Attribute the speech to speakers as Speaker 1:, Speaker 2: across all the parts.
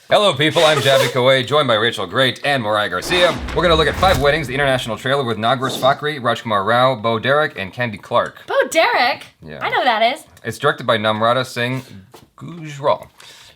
Speaker 1: Hello people, I'm Jaby KOAY, joined by Rachel GRATE and MORIAH Garcia. We're gonna look at 5 Weddings, the international trailer with Nargis Fakhri, Rajkummar Rao, Bo Derek, and Candy Clark.
Speaker 2: Bo Derek?
Speaker 1: Yeah.
Speaker 2: I know who that is.
Speaker 1: It's directed by Namrata Singh Gujral.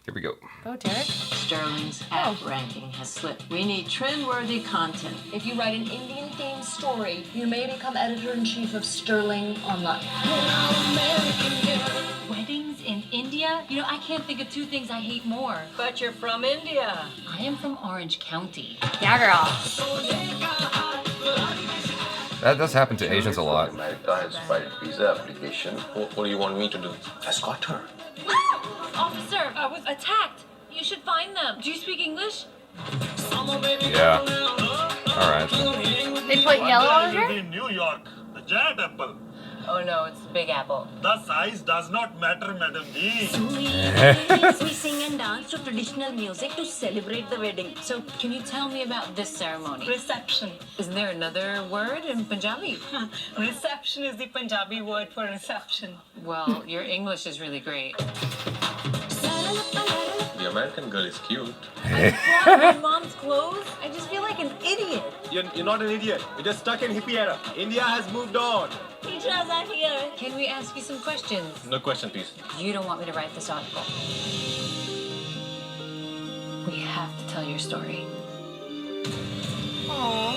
Speaker 1: Here we go.
Speaker 2: Bo Derek?
Speaker 3: Sterling's app ranking has slipped. We need trend-worthy content.
Speaker 4: If you write an Indian-themed story, you may become editor-in-chief of Sterling Online.
Speaker 5: Weddings in India? You know, I can't think of 2 things I hate more.
Speaker 3: But you're from India.
Speaker 5: I am from Orange County.
Speaker 2: Yeah, girl.
Speaker 1: That does happen to Asians a lot.
Speaker 6: America has filed visa application. What do you want me to do? Escort her.
Speaker 5: Officer, I was attacked. You should find them. Do you speak English?
Speaker 1: Yeah. Alright.
Speaker 2: They put yellow on her?
Speaker 7: In New York, the giant apple.
Speaker 3: Oh no, it's the Big Apple.
Speaker 7: The size does not matter, Madam G.
Speaker 3: We sing and dance to traditional music to celebrate the wedding. So, can you tell me about this ceremony?
Speaker 4: Reception.
Speaker 3: Isn't there another word in Punjabi?
Speaker 4: Reception is the Punjabi word for reception.
Speaker 3: Well, your English is really great.
Speaker 6: The American girl is cute.
Speaker 3: I brought my mom's clothes. I just feel like an idiot.
Speaker 8: You're not an idiot. You're just stuck in hippie era. India has moved on.
Speaker 4: Teachers are here.
Speaker 3: Can we ask you some questions?
Speaker 6: No question, please.
Speaker 3: You don't want me to write this article. We have to tell your story.
Speaker 2: Oh!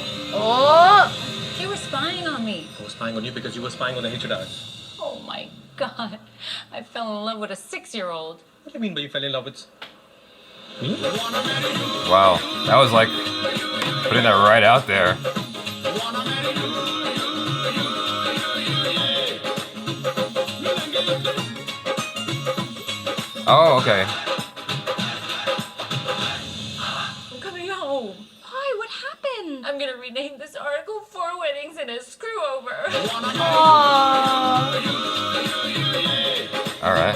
Speaker 3: They were spying on me.
Speaker 6: I was spying on you because you were spying on the HRs.
Speaker 3: Oh my God. I fell in love with a 6-year-old.
Speaker 6: What do you mean by you fell in love with me?
Speaker 1: Wow, that was like putting that right out there. Oh, okay.
Speaker 3: I'm coming home.
Speaker 5: Why? What happened?
Speaker 3: I'm gonna rename this article 4 Weddings and a Screw Over.
Speaker 1: Alright.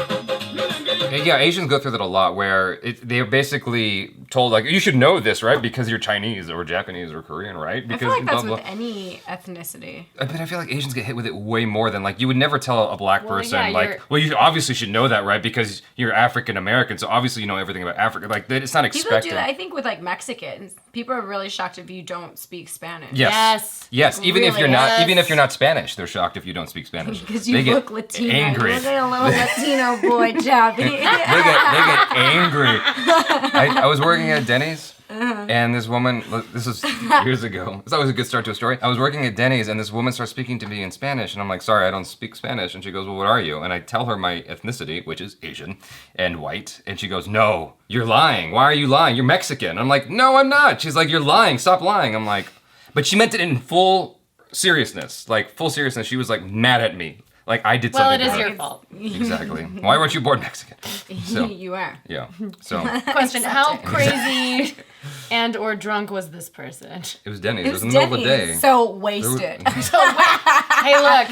Speaker 1: Yeah, Asians go through that a lot where they're basically told, like, you should know this, right? Because you're Chinese or Japanese or Korean, right? Because
Speaker 9: I feel like that's with any ethnicity.
Speaker 1: But I feel like Asians get hit with it way more than, like, you would never tell a black person,
Speaker 2: yeah,
Speaker 1: like, well, you obviously should know that, right? Because you're African American, so obviously you know everything about Africa. Like, it's not expected.
Speaker 9: People do that, I think, with, like, Mexicans. People are really shocked if you don't speak Spanish.
Speaker 1: Yes. Yes, even if you're
Speaker 9: Really?
Speaker 1: even if you're not Spanish, they're shocked if you don't speak Spanish.
Speaker 9: Because you
Speaker 1: They
Speaker 9: look
Speaker 1: get
Speaker 9: Latino.
Speaker 1: angry.
Speaker 9: You look like a little Latino boy, Jaby.
Speaker 1: They get angry. I was working at Denny's, and this woman, this is years ago. It's always a good start to a story. I was working at Denny's, and this woman starts speaking to me in Spanish, and I'm like, sorry, I don't speak Spanish. And she goes, well, what are you? And I tell her my ethnicity, which is Asian and white, and she goes, no, you're lying. Why are you lying? You're Mexican. I'm like, no, I'm not. She's like, you're lying. Stop lying. I'm like, but she meant it in full seriousness. Like, full seriousness. She was like mad at me. Like, I did
Speaker 2: Well,
Speaker 1: something
Speaker 2: it
Speaker 1: to
Speaker 2: is
Speaker 1: her.
Speaker 2: your fault.
Speaker 1: Exactly. Why weren't you born Mexican? So,
Speaker 9: You are.
Speaker 1: yeah. So,
Speaker 2: Question,
Speaker 9: Accept
Speaker 2: how
Speaker 9: it.
Speaker 2: crazy and or drunk was this person?
Speaker 1: it was Denny's. It was
Speaker 9: It's
Speaker 1: in the middle of the day.
Speaker 9: Denny's, so wasted.
Speaker 2: Hey, look,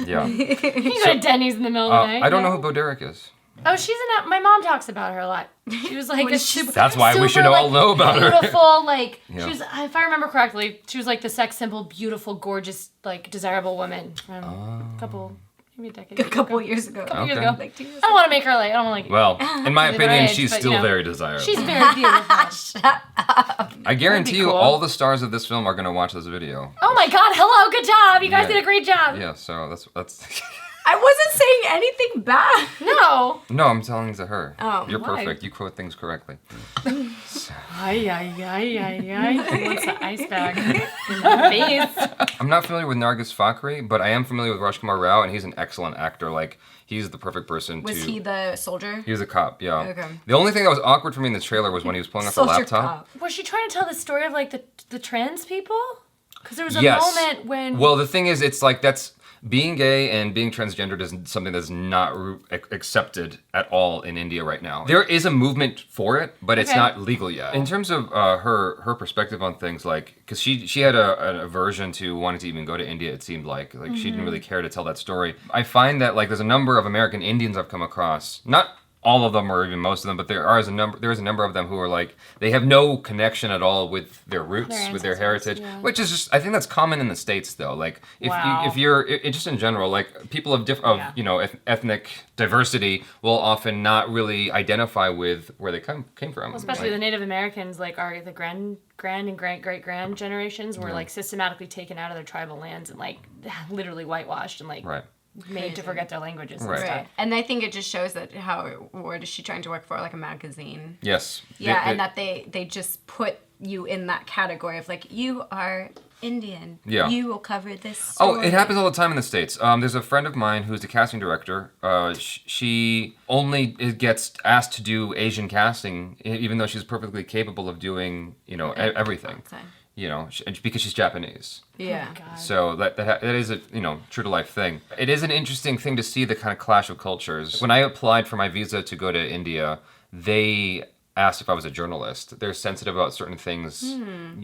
Speaker 1: Yeah.
Speaker 2: you go to Denny's in the middle of the night.
Speaker 1: I don't know who Bo Derek is.
Speaker 2: Oh, she's my mom talks about her a lot. She was like a super.
Speaker 1: That's why we should
Speaker 2: super,
Speaker 1: all know about her.
Speaker 2: Beautiful, like
Speaker 1: Yeah.
Speaker 2: she was. If I remember correctly, she was like the sex symbol, beautiful, gorgeous, like desirable woman from a couple, maybe a decade.
Speaker 9: A couple years ago.
Speaker 2: years
Speaker 1: Okay.
Speaker 2: ago.
Speaker 9: Like 2 years
Speaker 2: I don't want to make her like. I don't want to like.
Speaker 1: Well, in my
Speaker 2: Either
Speaker 1: opinion,
Speaker 2: age,
Speaker 1: she's
Speaker 2: but,
Speaker 1: still
Speaker 2: you know,
Speaker 1: very desirable.
Speaker 2: She's very beautiful.
Speaker 1: I guarantee you,
Speaker 2: cool.
Speaker 1: all the stars of this film are gonna watch this video.
Speaker 2: Oh my God! Hello, good job. You guys
Speaker 1: Yeah.
Speaker 2: did a great job.
Speaker 1: Yeah. So that's.
Speaker 9: I wasn't saying anything bad.
Speaker 2: No.
Speaker 1: No, I'm telling to her.
Speaker 9: Oh,
Speaker 1: You're
Speaker 2: why?
Speaker 1: perfect. You quote things correctly.
Speaker 2: Ay ay ay ay ay. He wants the ice bag in the face.
Speaker 1: I'm not familiar with Nargis Fakhri, but I am familiar with Rajkummar Rao, and he's an excellent actor. Like, he's the perfect person
Speaker 9: Was
Speaker 1: to.
Speaker 9: he the soldier?
Speaker 1: He was a cop, yeah.
Speaker 9: Okay.
Speaker 1: The only thing that was awkward for me in the trailer was when he was pulling up the
Speaker 9: Soldier
Speaker 1: laptop.
Speaker 9: cop.
Speaker 2: Was she trying to tell the story of like the trans people? Because there was a
Speaker 1: Yes.
Speaker 2: moment when.
Speaker 1: Well, the thing is, it's like that's being gay and being transgendered is something that's not accepted at all in India right now. There is a movement for it, but it's
Speaker 2: Okay.
Speaker 1: not legal yet. In terms of her perspective on things, like, because she had an aversion to wanting to even go to India, it seemed like she didn't really care to tell that story. I find that, like, there's a number of American Indians I've come across, not all of them or even most of them, but there is a number of them who are like, they have no connection at all with their roots, with their heritage, which is just, I think that's common in the States though. Like if you're just in general, like people of ethnic diversity will often not really identify with where they came from.
Speaker 2: Well, especially the Native Americans, like are the grand and great-great-grand generations were like systematically taken out of their tribal lands and like literally whitewashed and like made to forget their languages and stuff.
Speaker 9: And I think it just shows that what is she trying to work for, like a magazine?
Speaker 1: Yes.
Speaker 9: Yeah, and that they just put you in that category of like, you are Indian. Yeah. You will cover this story.
Speaker 1: Oh, it happens all the time in the States. There's a friend of mine who's a casting director. She only gets asked to do Asian casting, even though she's perfectly capable of doing, everything. Because she's Japanese.
Speaker 9: Yeah.
Speaker 2: Oh,
Speaker 1: so that is a true to life thing. It is an interesting thing to see the kind of clash of cultures. When I applied for my visa to go to India, they asked if I was a journalist. They're sensitive about certain things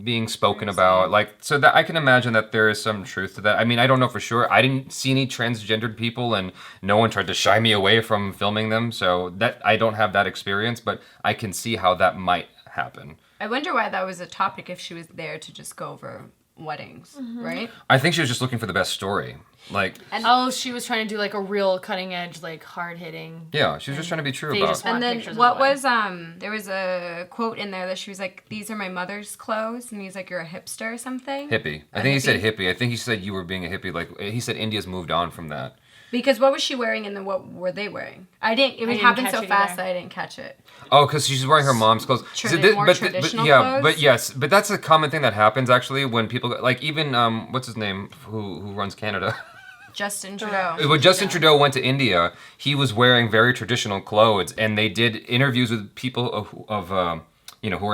Speaker 1: being spoken about, so that I can imagine that there is some truth to that. I mean, I don't know for sure. I didn't see any transgendered people, and no one tried to shy me away from filming them. So that I don't have that experience, but I can see how that might happen.
Speaker 9: I wonder why that was a topic if she was there to just go over weddings, right?
Speaker 1: I think she was just looking for the best story.
Speaker 2: She was trying to do like a real cutting edge, like hard hitting.
Speaker 1: Yeah, she was just trying to be true about it.
Speaker 9: And then what was there was a quote in there that she was like, "These are my mother's clothes," and he's like, "You're a hipster or something."
Speaker 1: Hippie. I think he said hippie. I think he said you were being a hippie. Like he said, India's moved on from that.
Speaker 9: Because what was she wearing and then what were they wearing? It happened so fast that I didn't catch it.
Speaker 1: Oh, because she's wearing her mom's clothes.
Speaker 9: Traditional clothes?
Speaker 1: But that's a common thing that happens actually when people, like even, what's his name, who runs Canada?
Speaker 9: Justin Trudeau.
Speaker 1: When Justin Trudeau went to India, he was wearing very traditional clothes, and they did interviews with people who are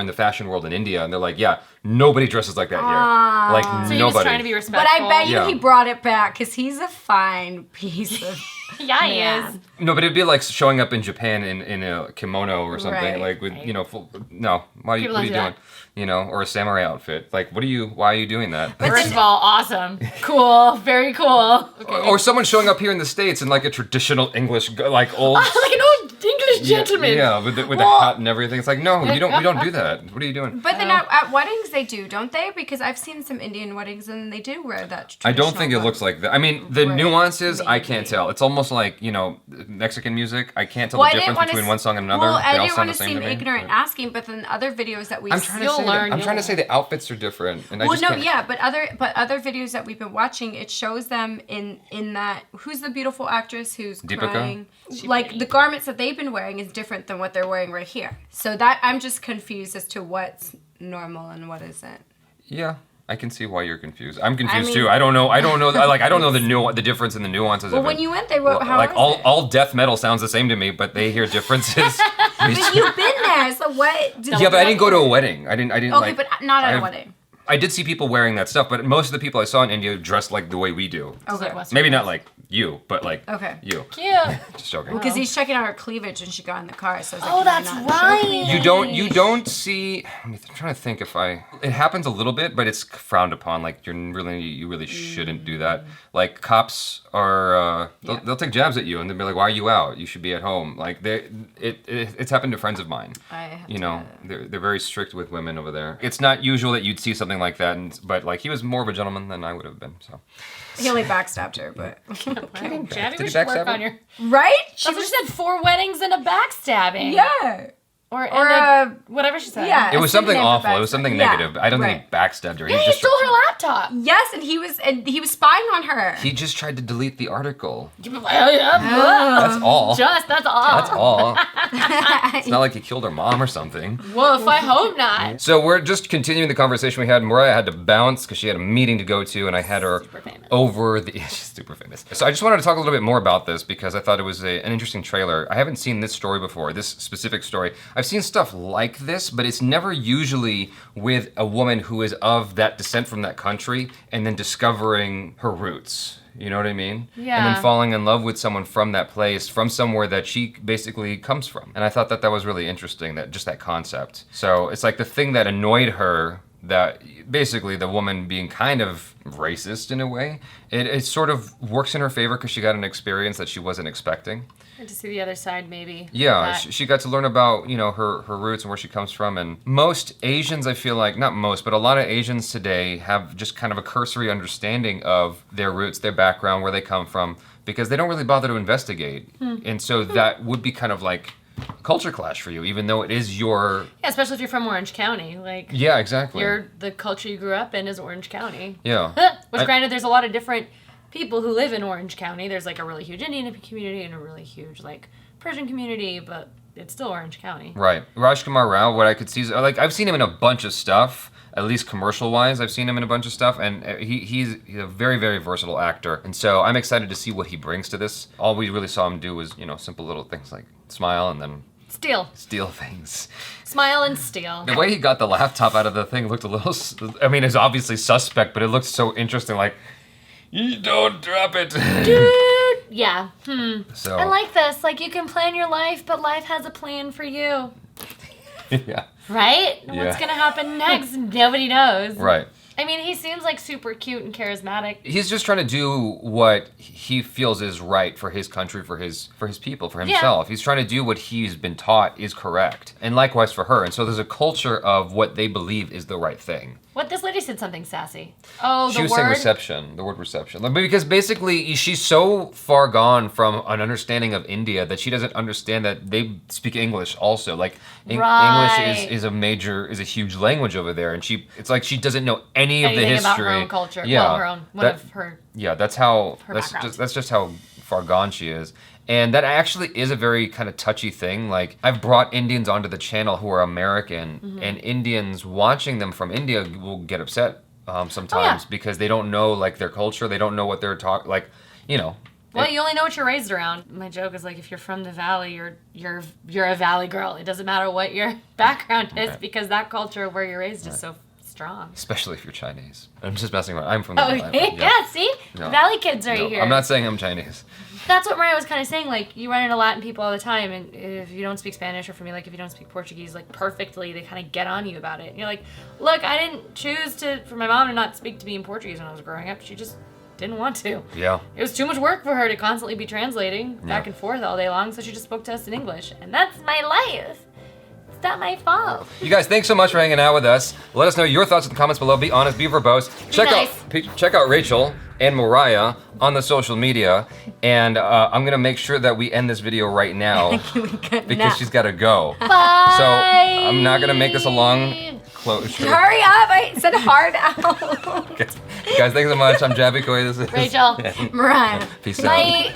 Speaker 1: in the fashion world in India, and they're like, yeah, nobody dresses like that here. Like,
Speaker 2: so
Speaker 1: nobody.
Speaker 2: He was trying to be respectful.
Speaker 9: But I bet you he brought it back, because he's a fine piece of...
Speaker 2: Yeah, he is.
Speaker 1: No, but it'd be like showing up in Japan in a kimono or something, like with, no, what are you doing? Or a samurai outfit. Like, why are you doing that?
Speaker 2: First of all, awesome. Cool. Very cool. Okay.
Speaker 1: Or someone showing up here in the States in like a traditional English, like old...
Speaker 2: like an old English gentleman.
Speaker 1: Yeah, with the hat and everything. It's like, no, we don't do that. What are you doing?
Speaker 9: But then at weddings they do, don't they? Because I've seen some Indian weddings and they do wear that traditional
Speaker 1: I don't think it looks like that. I mean, the nuances, I can't tell. It's almost like, Mexican music. I can't tell the difference between one song and another.
Speaker 9: Well, I didn't want to seem ignorant asking, but then other videos that we've
Speaker 1: I'm trying to say the outfits are different. And but
Speaker 9: other videos that we've been watching, it shows them in that, who's the beautiful actress who's
Speaker 1: Deepika?
Speaker 9: crying? Like, the garments that they've been wearing is different than what they're wearing right here. So that, I'm just confused as to what's normal and what isn't.
Speaker 1: Yeah. I can see why you're confused. I'm confused too. I don't know. I don't know the difference in the nuances.
Speaker 9: Well, when you went, they wrote
Speaker 1: all death metal sounds the same to me, but they hear differences.
Speaker 9: But you've been there, so what?
Speaker 1: But I didn't go to a wedding. I didn't.
Speaker 9: Okay, but not at a wedding.
Speaker 1: I did see people wearing that stuff, but most of the people I saw in India dressed like the way we do.
Speaker 9: Okay.
Speaker 1: Maybe not like you, but like you.
Speaker 2: Cute.
Speaker 1: Just joking.
Speaker 9: Because he's checking out her cleavage and she got in the car, so I was like,
Speaker 2: oh, that's right.
Speaker 1: You don't see. I'm trying to think it happens a little bit, but it's frowned upon. Like you really shouldn't do that. Like cops are, they'll take jabs at you and they'll be like, why are you out? You should be at home. Like it's happened to friends of mine. They're very strict with women over there. It's not usual that you'd see something like that, but like he was more of a gentleman than I would have been. So
Speaker 9: he only backstabbed her, but
Speaker 2: Jaby, we should work on your
Speaker 9: right.
Speaker 2: She just said 4 weddings and a backstabbing.
Speaker 9: Yeah.
Speaker 2: Or whatever she said.
Speaker 9: Yeah,
Speaker 1: it was something awful. It was something negative. I don't think he backstabbed her.
Speaker 2: Yeah, he stole her laptop.
Speaker 9: Yes, and he was spying on her.
Speaker 1: He just tried to delete the article.
Speaker 2: That's
Speaker 1: all.
Speaker 2: That's all.
Speaker 1: That's all. It's not like he killed her mom or something.
Speaker 2: Well, if I hope not.
Speaker 1: So we're just continuing the conversation we had. Moriah had to bounce because she had a meeting to go to, and I had her over the... She's super famous. So I just wanted to talk a little bit more about this because I thought it was an interesting trailer. I haven't seen this story before, this specific story. I've seen stuff like this, but it's never usually with a woman who is of that descent from that country and then discovering her roots. You know what I mean?
Speaker 2: Yeah.
Speaker 1: And then falling in love with someone from that place, from somewhere that she basically comes from. And I thought that was really interesting, that concept. So it's like the thing that annoyed her that basically the woman being kind of racist in a way, it sort of works in her favor because she got an experience that she wasn't expecting.
Speaker 2: And to see the other side, maybe.
Speaker 1: Yeah, she got to learn about, you know, her roots and where she comes from. And most Asians, I feel like, not most, but a lot of Asians today have just kind of a cursory understanding of their roots, their background, where they come from, because they don't really bother to investigate. And so that would be kind of like a culture clash for you, even though it is your...
Speaker 2: Yeah, especially if you're from Orange County. Like,
Speaker 1: yeah, exactly.
Speaker 2: The culture you grew up in is Orange County.
Speaker 1: Yeah.
Speaker 2: Which, granted, there's a lot of different people who live in Orange County. There's like a really huge Indian community and a really huge like Persian community, but it's still Orange County.
Speaker 1: Right. Rajkummar Rao, what I could see is, like, I've seen him in a bunch of stuff, at least commercial-wise. I've seen him in a bunch of stuff, and he's a very, very versatile actor. And so I'm excited to see what he brings to this. All we really saw him do was, you know, simple little things like smile and then steal things.
Speaker 2: Smile and steal.
Speaker 1: The way he got the laptop out of the thing looked a little, I mean, it's obviously suspect, but it looked so interesting, like, you don't drop it.
Speaker 2: Dude, yeah.
Speaker 1: So
Speaker 2: I like this. Like, you can plan your life, but life has a plan for you.
Speaker 1: Yeah.
Speaker 2: Right?
Speaker 1: Yeah.
Speaker 2: What's gonna happen next? Nobody knows.
Speaker 1: Right.
Speaker 2: I mean, he seems like super cute and charismatic.
Speaker 1: He's just trying to do what he feels is right for his country, for his people, for himself. Yeah. He's trying to do what he's been taught is correct. And likewise for her. And so there's a culture of what they believe is the right thing.
Speaker 2: What, this lady said something sassy. Oh, the word?
Speaker 1: She was saying reception, the word reception. Like, because basically she's so far gone from an understanding of India that she doesn't understand that they speak English also. Like, English is a huge language over there. And it's like she doesn't know anything of the history.
Speaker 2: About her own culture.
Speaker 1: Yeah.
Speaker 2: Well, her own, one of her.
Speaker 1: Yeah, that's just how far gone she is. And that actually is a very kind of touchy thing. Like, I've brought Indians onto the channel who are American, and Indians watching them from India will get upset sometimes because they don't know, like, their culture. They don't know what they're talking, like, you know.
Speaker 2: Well, you only know what you're raised around. My joke is, like, if you're from the valley, you're a valley girl. It doesn't matter what your background is because that culture where you're raised is so strong. Especially if you're Chinese. I'm just messing around. I'm from the valley. Yeah, see? No. Valley kids right here.
Speaker 1: I'm not saying I'm Chinese.
Speaker 2: That's what Mariah was kind of saying. Like, you run into Latin people all the time, and if you don't speak Spanish, or for me, like, if you don't speak Portuguese, like, perfectly, they kind of get on you about it. And you're like, look, I didn't choose for my mom to not speak to me in Portuguese when I was growing up. She just didn't want to. Yeah. It was too much work for her to constantly be translating back and forth all day long, so she just spoke to us in English. And that's my life. It's not my fault.
Speaker 1: You guys, thanks so much for hanging out with us. Let us know your thoughts in the comments below. Be honest, be verbose. Check out Rachel and Moriah on the social media. And I'm going to make sure that we end this video right now because she's got to go.
Speaker 2: Bye.
Speaker 1: So I'm not going to make this a long closure.
Speaker 9: Hurry up. I said hard out.
Speaker 1: Okay. Guys, thanks so much. I'm Jaby KOAY. This is
Speaker 2: Rachel.
Speaker 9: Moriah.
Speaker 1: Peace out.